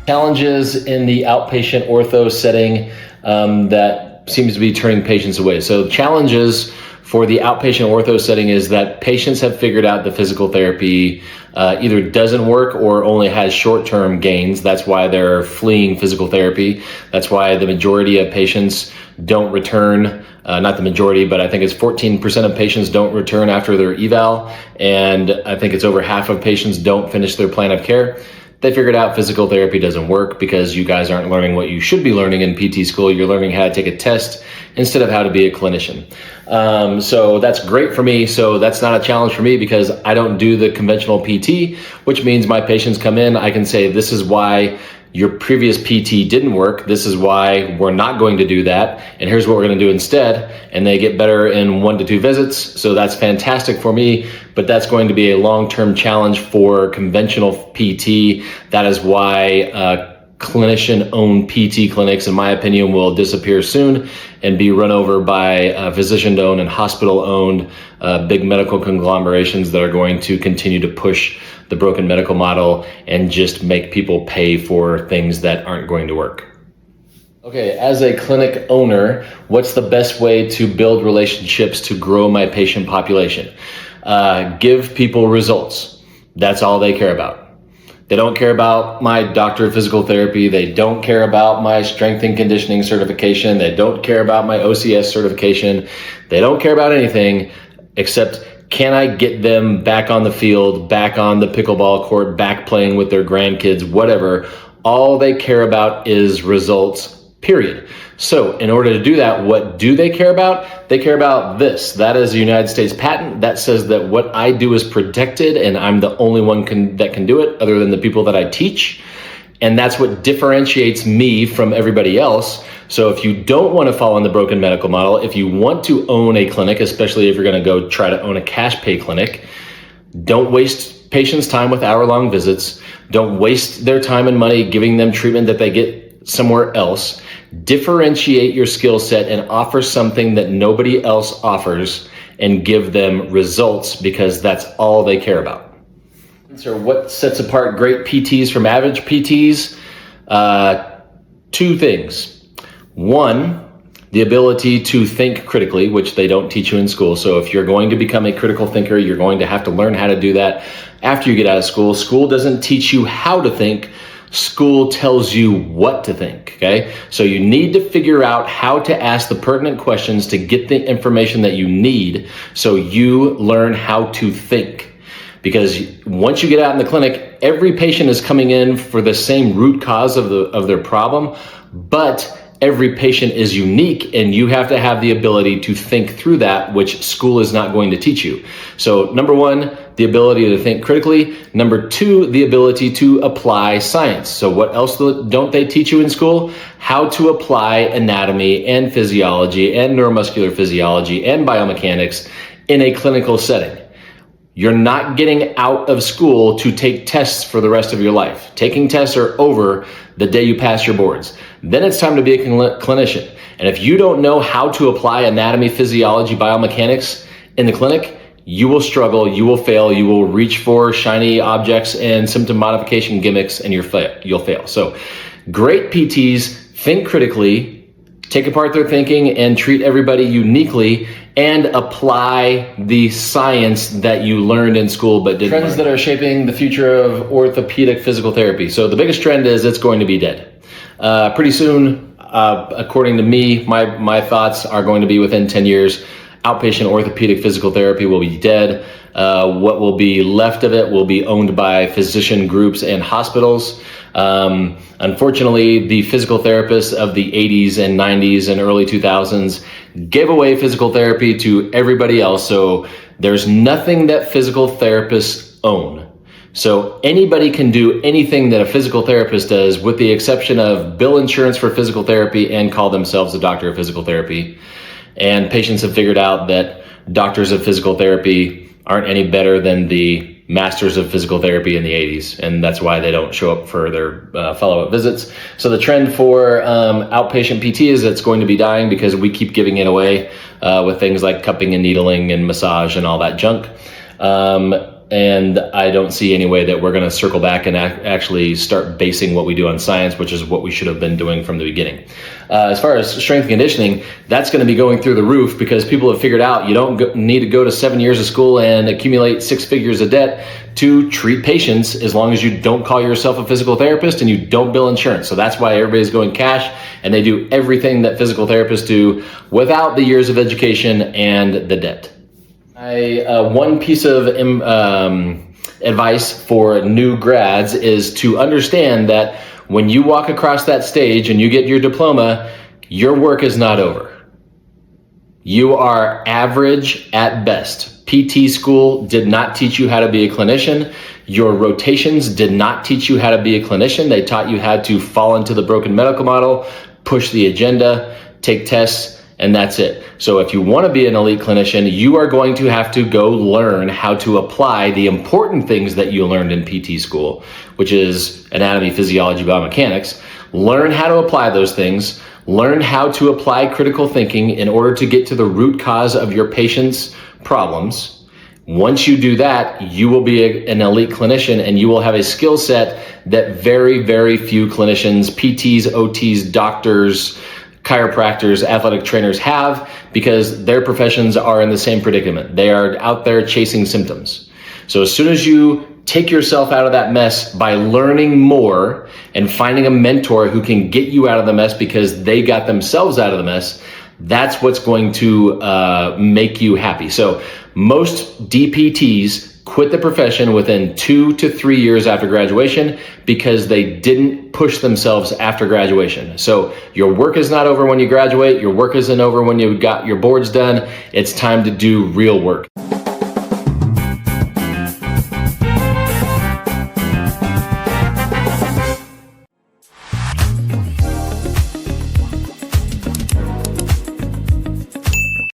Challenges in the outpatient ortho setting that seems to be turning patients away. So challenges for the outpatient ortho setting is that patients have figured out that physical therapy either doesn't work or only has short-term gains. That's why they're fleeing physical therapy. That's why the majority of patients don't return. Not the majority, but I think it's 14% of patients don't return after their eval. And I think it's over half of patients don't finish their plan of care. They figured out physical therapy doesn't work because you guys aren't learning what you should be learning in PT school. You're learning how to take a test instead of how to be a clinician. So that's great for me. So that's not a challenge for me because I don't do the conventional PT, which means my patients come in, I can say, this is why your previous PT didn't work. This is why we're not going to do that. And here's what we're going to do instead. And they get better in 1 to 2 visits. So that's fantastic for me, but that's going to be a long-term challenge for conventional PT. That is why clinician-owned PT clinics, in my opinion, will disappear soon and be run over by physician-owned and hospital-owned big medical conglomerations that are going to continue to push the broken medical model and just make people pay for things that aren't going to work. Okay, as a clinic owner, what's the best way to build relationships to grow my patient population? Give people results. That's all they care about. They don't care about my doctor of physical therapy. They don't care about my strength and conditioning certification. They don't care about my OCS certification. They don't care about anything except, can I get them back on the field, back on the pickleball court, back playing with their grandkids, whatever. All they care about is results, period. So in order to do that, what do they care about? They care about this. That is a United States patent that says that what I do is protected and I'm the only one that can do it other than the people that I teach. And that's what differentiates me from everybody else. So if you don't want to follow in the broken medical model, if you want to own a clinic, especially if you're going to go try to own a cash pay clinic, don't waste patients' time with hour-long visits. Don't waste their time and money giving them treatment that they get somewhere else. Differentiate your skill set and offer something that nobody else offers and give them results because that's all they care about. So what sets apart great PTs from average PTs? 2 things. 1, the ability to think critically, which they don't teach you in school. So if you're going to become a critical thinker, you're going to have to learn how to do that after you get out of school. School doesn't teach you how to think. School tells you what to think, okay? So you need to figure out how to ask the pertinent questions to get the information that you need so you learn how to think. Because once you get out in the clinic, every patient is coming in for the same root cause of their problem, but every patient is unique and you have to have the ability to think through that, which school is not going to teach you. So number 1, the ability to think critically. Number 2, the ability to apply science. So what else don't they teach you in school? How to apply anatomy and physiology and neuromuscular physiology and biomechanics in a clinical setting. You're not getting out of school to take tests for the rest of your life. Taking tests are over the day you pass your boards. Then it's time to be a clinician. And if you don't know how to apply anatomy, physiology, biomechanics in the clinic, you will struggle, you will fail, you will reach for shiny objects and symptom modification gimmicks and you'll fail. So great PTs think critically, take apart their thinking and treat everybody uniquely and apply the science that you learned in school but didn't. Trends that are shaping the future of orthopedic physical therapy. So the biggest trend is it's going to be dead. Pretty soon, according to me, my thoughts are going to be within 10 years, outpatient orthopedic physical therapy will be dead. What will be left of it will be owned by physician groups and hospitals. Unfortunately, the physical therapists of the 80s and 90s and early 2000s gave away physical therapy to everybody else. So there's nothing that physical therapists own. So anybody can do anything that a physical therapist does with the exception of bill insurance for physical therapy and call themselves a doctor of physical therapy. And patients have figured out that doctors of physical therapy aren't any better than the masters of physical therapy in the 80s. And that's why they don't show up for their follow-up visits. So the trend for outpatient PT is it's going to be dying because we keep giving it away with things like cupping and needling and massage and all that junk. And I don't see any way that we're going to circle back and actually start basing what we do on science, which is what we should have been doing from the beginning. As far as strength and conditioning, that's going to be going through the roof because people have figured out you don't need to go to 7 years of school and accumulate 6 figures of debt to treat patients as long as you don't call yourself a physical therapist and you don't bill insurance. So that's why everybody's going cash and they do everything that physical therapists do without the years of education and the debt. One piece of advice for new grads is to understand that when you walk across that stage and you get your diploma, your work is not over. You are average at best. PT school did not teach you how to be a clinician. Your rotations did not teach you how to be a clinician. They taught you how to fall into the broken medical model, push the agenda, take tests, and that's it. So if you want to be an elite clinician, you are going to have to go learn how to apply the important things that you learned in PT school, which is anatomy, physiology, biomechanics. Learn how to apply those things. Learn how to apply critical thinking in order to get to the root cause of your patient's problems. Once you do that, you will be an elite clinician and you will have a skill set that very, very few clinicians, PTs, OTs, doctors, chiropractors, athletic trainers have, because their professions are in the same predicament. They are out there chasing symptoms. So as soon as you take yourself out of that mess by learning more and finding a mentor who can get you out of the mess because they got themselves out of the mess, that's what's going to make you happy. So most DPTs quit the profession within 2 to 3 years after graduation because they didn't push themselves after graduation. So your work is not over when you graduate. Your work isn't over when you got your boards done. It's time to do real work.